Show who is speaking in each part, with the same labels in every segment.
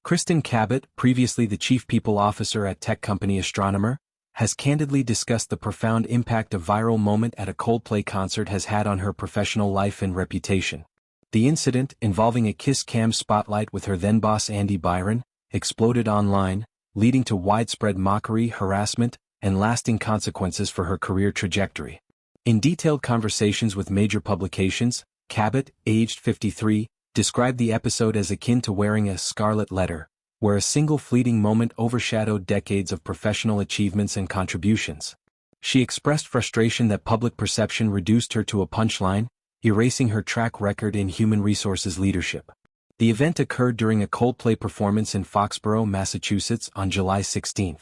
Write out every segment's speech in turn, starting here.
Speaker 1: Kristin Cabot, previously the chief people officer at tech company Astronomer, has candidly discussed the profound impact a viral moment at a Coldplay concert has had on her professional life and reputation. The incident, involving a kiss cam spotlight with her then-boss Andy Byron, exploded online, leading to widespread mockery, harassment, and lasting consequences for her career trajectory. In detailed conversations with major publications, Cabot, aged 53, described the episode as akin to wearing a scarlet letter, where a single fleeting moment overshadowed decades of professional achievements and contributions. She expressed frustration that public perception reduced her to a punchline, erasing her track record in human resources leadership. The event occurred during a Coldplay performance in Foxborough, Massachusetts on July 16.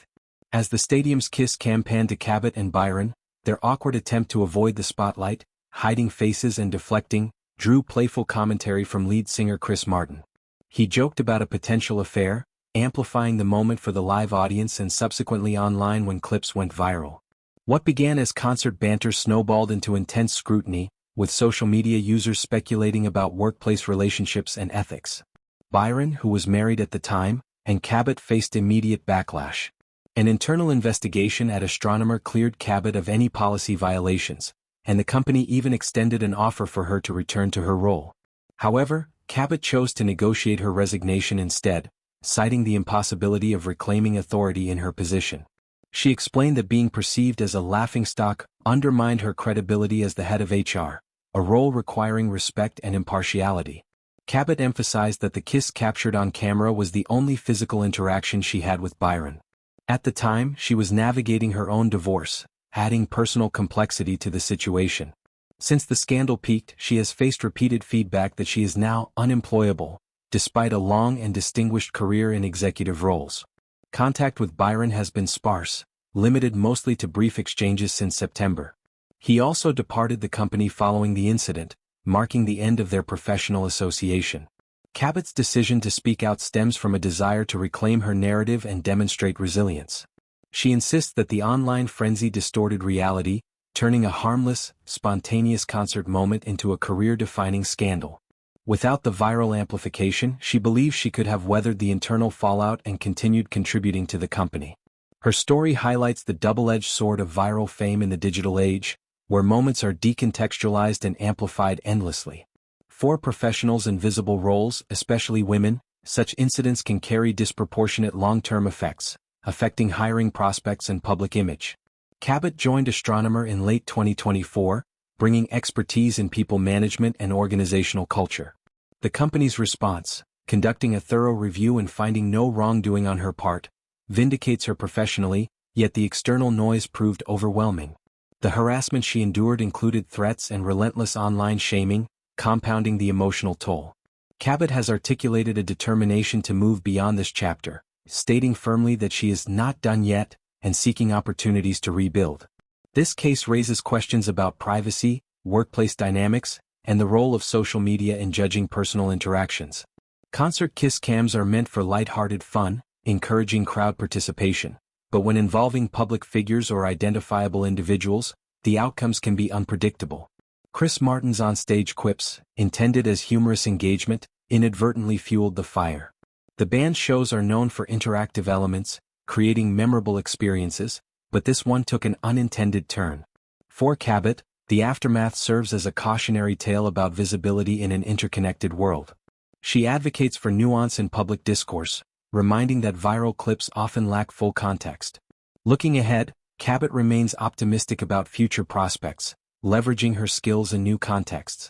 Speaker 1: As the stadium's Kiss cam panned to Cabot and Byron, their awkward attempt to avoid the spotlight, hiding faces and deflecting, drew playful commentary from lead singer Chris Martin. He joked about a potential affair, amplifying the moment for the live audience and subsequently online when clips went viral. What began as concert banter snowballed into intense scrutiny, with social media users speculating about workplace relationships and ethics. Byron, who was married at the time, and Cabot faced immediate backlash. An internal investigation at Astronomer cleared Cabot of any policy violations, and the company even extended an offer for her to return to her role. However, Cabot chose to negotiate her resignation instead, citing the impossibility of reclaiming authority in her position. She explained that being perceived as a laughingstock undermined her credibility as the head of HR, a role requiring respect and impartiality. Cabot emphasized that the kiss captured on camera was the only physical interaction she had with Byron. At the time, she was navigating her own divorce, adding personal complexity to the situation. Since the scandal peaked, she has faced repeated feedback that she is now unemployable, despite a long and distinguished career in executive roles. Contact with Byron has been sparse, limited mostly to brief exchanges since September. He also departed the company following the incident, marking the end of their professional association. Cabot's decision to speak out stems from a desire to reclaim her narrative and demonstrate resilience. She insists that the online frenzy distorted reality, turning a harmless, spontaneous concert moment into a career-defining scandal. Without the viral amplification, she believes she could have weathered the internal fallout and continued contributing to the company. Her story highlights the double-edged sword of viral fame in the digital age, where moments are decontextualized and amplified endlessly. For professionals in visible roles, especially women, such incidents can carry disproportionate long-term effects, affecting hiring prospects and public image. Cabot joined Astronomer in late 2024, bringing expertise in people management and organizational culture. The company's response, conducting a thorough review and finding no wrongdoing on her part, vindicates her professionally, yet the external noise proved overwhelming. The harassment she endured included threats and relentless online shaming, compounding the emotional toll. Cabot has articulated a determination to move beyond this chapter, stating firmly that she is not done yet, and seeking opportunities to rebuild. This case raises questions about privacy, workplace dynamics, and the role of social media in judging personal interactions. Concert kiss cams are meant for lighthearted fun, encouraging crowd participation, but when involving public figures or identifiable individuals, the outcomes can be unpredictable. Chris Martin's onstage quips, intended as humorous engagement, inadvertently fueled the fire. The band's shows are known for interactive elements, creating memorable experiences, but this one took an unintended turn. For Cabot, the aftermath serves as a cautionary tale about visibility in an interconnected world. She advocates for nuance in public discourse, reminding that viral clips often lack full context. Looking ahead, Cabot remains optimistic about future prospects, leveraging her skills in new contexts.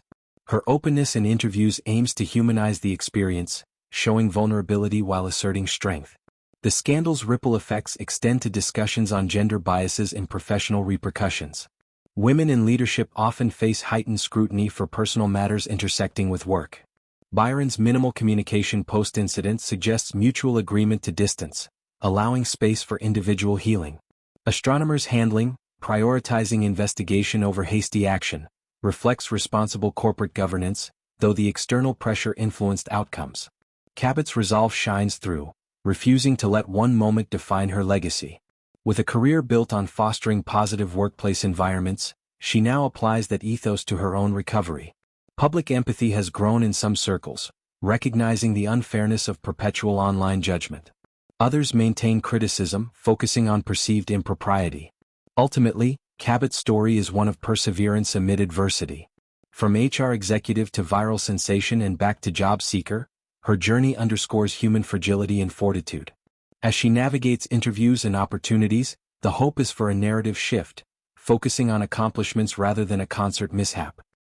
Speaker 1: Her openness in interviews aims to humanize the experience, showing vulnerability while asserting strength. The scandal's ripple effects extend to discussions on gender biases and professional repercussions. Women in leadership often face heightened scrutiny for personal matters intersecting with work. Byron's minimal communication post-incident suggests mutual agreement to distance, allowing space for individual healing. Astronomer's handling, prioritizing investigation over hasty action, reflects responsible corporate governance, though the external pressure influenced outcomes. Cabot's resolve shines through, refusing to let one moment define her legacy. With a career built on fostering positive workplace environments, she now applies that ethos to her own recovery. Public empathy has grown in some circles, recognizing the unfairness of perpetual online judgment. Others maintain criticism, focusing on perceived impropriety. Ultimately, Cabot's story is one of perseverance amid adversity. From HR executive to viral sensation and back to job seeker, her journey underscores human fragility and fortitude. As she navigates interviews and opportunities, the hope is for a narrative shift, focusing on accomplishments rather than a concert mishap.